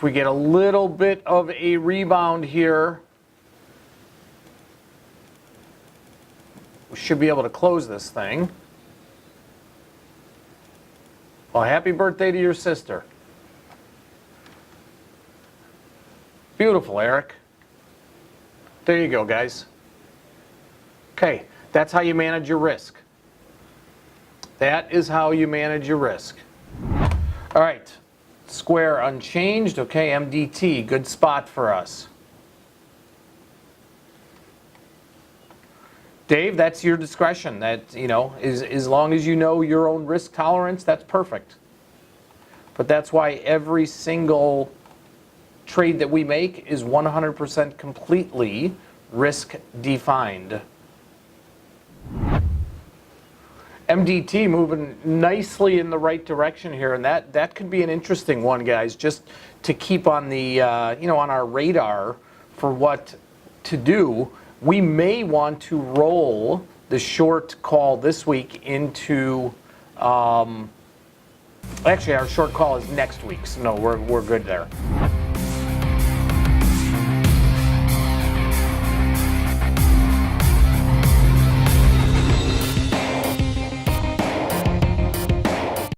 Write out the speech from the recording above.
If we get a little bit of a rebound here, we should be able to close this thing. Well, happy birthday to your sister. Beautiful, Eric. There you go, guys. Okay, that's how you manage your risk. That is how you manage your risk. All right, square unchanged. Okay, MDT, good spot for us. Dave, that's your discretion. That, you know, as long as you know your own risk tolerance, that's perfect. But that's why every single trade that we make is 100% completely risk defined. MDT moving nicely in the right direction here, and that could be an interesting one, guys, just to keep on the on our radar for what to do. We may want to roll the short call this week into actually our short call is next week, so no, we're good there.